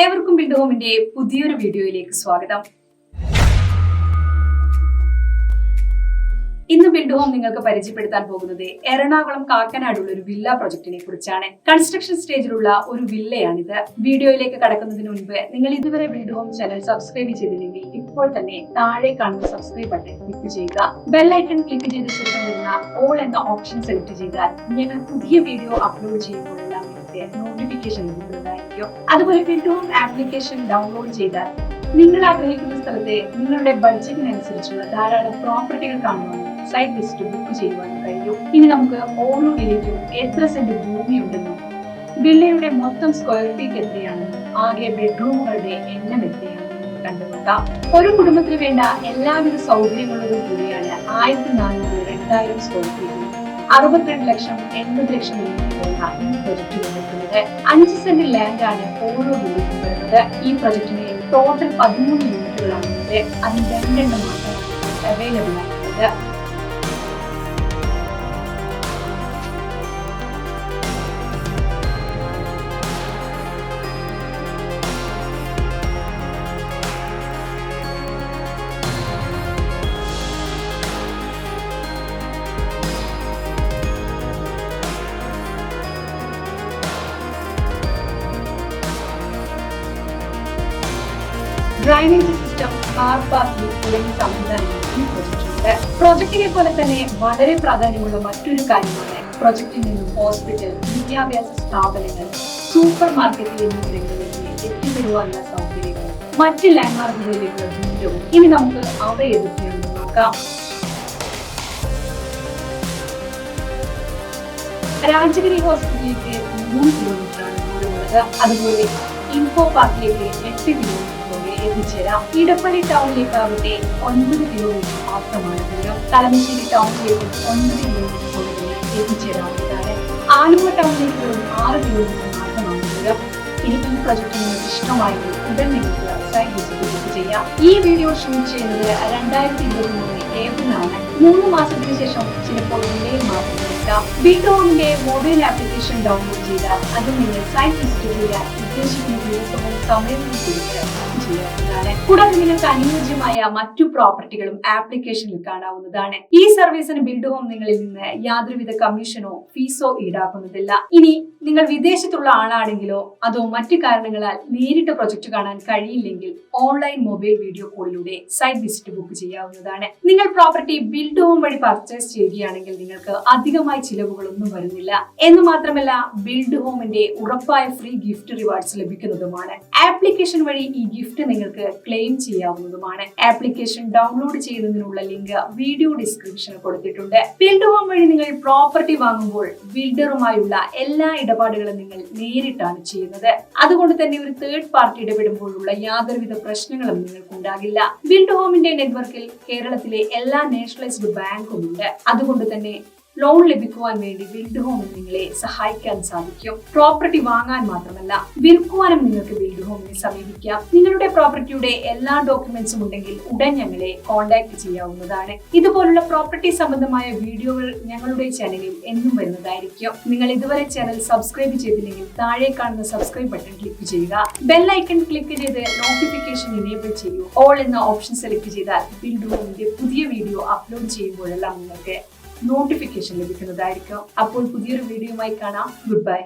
ഏവർക്കും ബിൽഡ് ഹോമിന്റെ പുതിയൊരു വീഡിയോയിലേക്ക് സ്വാഗതം. ഇന്ന് ബിൽഡ് ഹോം നിങ്ങൾക്ക് പരിചയപ്പെടുത്താൻ പോകുന്നത് എറണാകുളം കാക്കനാടുള്ള ഒരു വില്ല പ്രൊജക്ടിനെ കുറിച്ചാണ്. കൺസ്ട്രക്ഷൻ സ്റ്റേജിലുള്ള ഒരു വില്ലയാണിത്. വീഡിയോയിലേക്ക് കടക്കുന്നതിന് മുൻപ് നിങ്ങൾ ഇതുവരെ ബിൽഡ് ഹോം ചാനൽ സബ്സ്ക്രൈബ് ചെയ്തില്ലെങ്കിൽ ഇപ്പോൾ തന്നെ താഴെ കാണുന്ന സബ്സ്ക്രൈബ് ബട്ടൺ ക്ലിക്ക് ചെയ്യുക. ബെൽ ഐക്കൺ ക്ലിക്ക് ചെയ്ത ശേഷം വരുന്ന ഓൾ എന്ന ഓപ്ഷൻ സെലക്ട് ചെയ്താൽ ഞങ്ങൾ പുതിയ വീഡിയോ അപ്ലോഡ് ചെയ്യുമ്പോഴെല്ലാം നോട്ടിഫിക്കേഷൻ ലഭിക്കുന്നതായിരിക്കും. അതുപോലെ ബിൽഡ് ഹോം ആപ്ലിക്കേഷൻ ഡൗൺലോഡ് ചെയ്താൽ നിങ്ങൾ ആഗ്രഹിക്കുന്ന സ്ഥലത്തെ നിങ്ങളുടെ ബഡ്ജറ്റിനനുസരിച്ചുള്ള ധാരാളം പ്രോപ്പർട്ടികൾ കാണുവാനും സൈറ്റ് ലിസ്റ്റ് ബുക്ക് ചെയ്യുവാനും കഴിയും. ഇനി നമുക്ക് ഓരോ വില്ലയ്ക്കും എത്ര സെന്റ് ഭൂമിയുണ്ടെന്നും വില്ലയുടെ മൊത്തം സ്ക്വയർ ഫീറ്റ് എത്രയാണെന്നും ആകെ ബെഡ്റൂമുകളുടെ എണ്ണം എത്രയാണെന്നും കണ്ടുനോക്കാം. ഒരു കുടുംബത്തിന് വേണ്ട എല്ലാവിധ സൗകര്യങ്ങളോടും കൂടിയാണ് 1400-2000 സ്ക്വയർ ഫീറ്റ് 62 ലക്ഷം 80 ലക്ഷം രൂപ ഈ പ്രൊജക്ട് വന്നിട്ടുള്ളത്. 5 സെന്റ് ലാൻഡ് ആണ് ഓരോ വില്ലയ്ക്കും വരുന്നത്. ഈ പ്രൊജക്ടിന് ടോട്ടൽ 13 യൂണിറ്റുകളാണുള്ളത്. അതിൽ 2 എണ്ണം മാത്രമാണ് അവൈലബിൾ ആയിട്ടുള്ളത്. ഡ്രൈനേജ് സിസ്റ്റം, കാർ പാർക്കിംഗ് തുടങ്ങിയ സംവിധാനങ്ങൾ ഈ പ്രൊജക്ടിലുണ്ട്. പ്രൊജക്ടിനെ പോലെ തന്നെ വളരെ പ്രാധാന്യമുള്ള മറ്റൊരു കാര്യമാണ് പ്രൊജക്ടിൽ നിന്നും ഹോസ്പിറ്റൽ, വിദ്യാഭ്യാസ സ്ഥാപനങ്ങൾ, സൂപ്പർ മാർക്കറ്റ് എന്നിവിടങ്ങളിലേക്ക് എത്തിപ്പെടുവാനുള്ള സൗകര്യങ്ങൾ, മറ്റ് ലാൻഡ്മാർക്കുകളിലേക്കുള്ള ദൂരവും. ഇനി നമുക്ക് അവ ഏതൊക്കെയാണെന്ന് നോക്കാം. രാജഗിരി ഹോസ്പിറ്റലിലേക്ക് 3 കിലോമീറ്ററാണ് ദൂരമുള്ളത്. അതുപോലെ ഇൻഫോ പാർക്കിലേക്ക് 8 കിലോമീറ്റർ എത്തിച്ചേരാം. ഇടപ്പള്ളി ടൗണിലേക്കാവട്ടെ 9 കിലോമീറ്റർ മാത്രമാണ് ദൂരം. കളമശ്ശേരി ടൗണിലേക്ക് 9 കിലോമീറ്റർ കൊണ്ട് എത്തിച്ചേരാവുന്നതാണ്. ആലുവ ടൗണിലേക്ക് വെറും 6 കിലോമീറ്റർ മാത്രമാണ് ദൂരം. ഇനി ഈ പ്രൊജക്ട് നിങ്ങൾക്ക് ഇഷ്ടമായെങ്കിൽ ഉടൻ നിങ്ങൾക്ക് സൈറ്റ് വിസിറ്റ് ബുക്ക് ചെയ്യാം. ഈ വീഡിയോ ഷൂട്ട് ചെയ്യുന്നത് 2023 ഏപ്രിലാണ്. 3 മാസത്തിന് ശേഷം ചിലപ്പോൾ വിലയിൽ മാറ്റം വരുത്താം. ബിൽഡ് ഹോമിന്റെ മൊബൈൽ ആപ്ലിക്കേഷൻ ഡൗൺലോഡ് ചെയ്താൽ അത് നിങ്ങൾ സൈറ്റ് വിസിറ്റ് ചെയ്യാൻ ഉദ്ദേശിക്കുന്ന ദിവസവും സമയവും ചെയ്യാവുന്നതാണ്. കൂടാതെ നിങ്ങൾക്ക് അനുയോജ്യമായ മറ്റു പ്രോപ്പർട്ടികളും ആപ്ലിക്കേഷനിൽ കാണാവുന്നതാണ്. ഈ സർവീസിന് ബിൽഡ് ഹോം നിങ്ങളിൽ നിന്ന് യാതൊരുവിധ കമ്മീഷനോ ഫീസോ ഈടാക്കുന്നതില്ല. ഇനി നിങ്ങൾ വിദേശത്തുള്ള ആളാണെങ്കിലോ അതോ മറ്റു കാരണങ്ങളാൽ നേരിട്ട് പ്രൊജക്ട് കാണാൻ കഴിയില്ലെങ്കിൽ ഓൺലൈൻ മൊബൈൽ വീഡിയോ കോളിലൂടെ സൈറ്റ് വിസിറ്റ് ബുക്ക് ചെയ്യാവുന്നതാണ്. നിങ്ങൾ പ്രോപ്പർട്ടി ബിൽഡ് ഹോം വഴി പർച്ചേസ് ചെയ്യുകയാണെങ്കിൽ നിങ്ങൾക്ക് അധികമായി ചിലവുകളൊന്നും വരുന്നില്ല. എന്ന് മാത്രമല്ല ബിൽഡ് ഹോമിന്റെ ഉറപ്പായ ഫ്രീ ഗിഫ്റ്റ് റിവാർഡ്സ് ലഭിക്കുന്നതുമാണ്. ആപ്ലിക്കേഷൻ വഴി ഈ ഗിഫ്റ്റ് നിങ്ങൾക്ക് ക്ലെയിം ചെയ്യാവുന്നതുമാണ്. ആപ്ലിക്കേഷൻ ഡൗൺലോഡ് ചെയ്യുന്നതിനുള്ള ലിങ്ക് വീഡിയോ ഡിസ്ക്രിപ്ഷനിൽ കൊടുത്തിട്ടുണ്ട്. ബിൽഡ് ഹോം വഴി നിങ്ങൾ പ്രോപ്പർട്ടി വാങ്ങുമ്പോൾ ബിൽഡറുമായുള്ള എല്ലാ ഇടപാടുകളും നിങ്ങൾ നേരിട്ടാണ് ചെയ്യുന്നത്. അതുകൊണ്ട് തന്നെ ഒരു തേർഡ് പാർട്ടി ഇടപെടുമ്പോഴുള്ള യാതൊരുവിധ പ്രശ്നങ്ങളും നിങ്ങൾക്കുണ്ടാകില്ല. ബിൽഡ് ഹോമിന്റെ നെറ്റ്വർക്കിൽ കേരളത്തിലെ എല്ലാ നാഷണലൈസ്ഡ് ബാങ്കും ഉണ്ട്. അതുകൊണ്ട് തന്നെ ലോൺ ലഭിക്കുവാൻ വേണ്ടി ബിൽഡ് ഹോമിന് നിങ്ങളെ സഹായിക്കാൻ സാധിക്കും. പ്രോപ്പർട്ടി വാങ്ങാൻ മാത്രമല്ല വിൽക്കുവാനും നിങ്ങൾക്ക് ബിൽഡ് ഹോമിനെ സമീപിക്കാം. നിങ്ങളുടെ പ്രോപ്പർട്ടിയുടെ എല്ലാ ഡോക്യുമെന്റ്സും ഉണ്ടെങ്കിൽ ഉടൻ ഞങ്ങളെ കോൺടാക്ട് ചെയ്യാവുന്നതാണ്. ഇതുപോലുള്ള പ്രോപ്പർട്ടി സംബന്ധമായ വീഡിയോകൾ ഞങ്ങളുടെ ചാനലിൽ എന്നും വരുന്നതായിരിക്കും. നിങ്ങൾ ഇതുവരെ ചാനൽ സബ്സ്ക്രൈബ് ചെയ്തില്ലെങ്കിൽ താഴെ കാണുന്ന സബ്സ്ക്രൈബ് ബട്ടൺ ക്ലിക്ക് ചെയ്യുക. ബെൽ ഐക്കൺ ക്ലിക്ക് ചെയ്ത് നോട്ടിഫിക്കേഷൻ എനേബിൾ ചെയ്യൂ. ഓൾ എന്ന ഓപ്ഷൻ സെലക്ട് ചെയ്താൽ ബിൽഡ് ഹോമിന്റെ പുതിയ വീഡിയോ അപ്ലോഡ് ചെയ്യുമ്പോഴെല്ലാം നിങ്ങൾക്ക് നോട്ടിഫിക്കേഷൻ ലഭിക്കുന്നതായിരിക്കും. അപ്പോൾ പുതിയൊരു വീഡിയോയുമായി കാണാം. Good bye.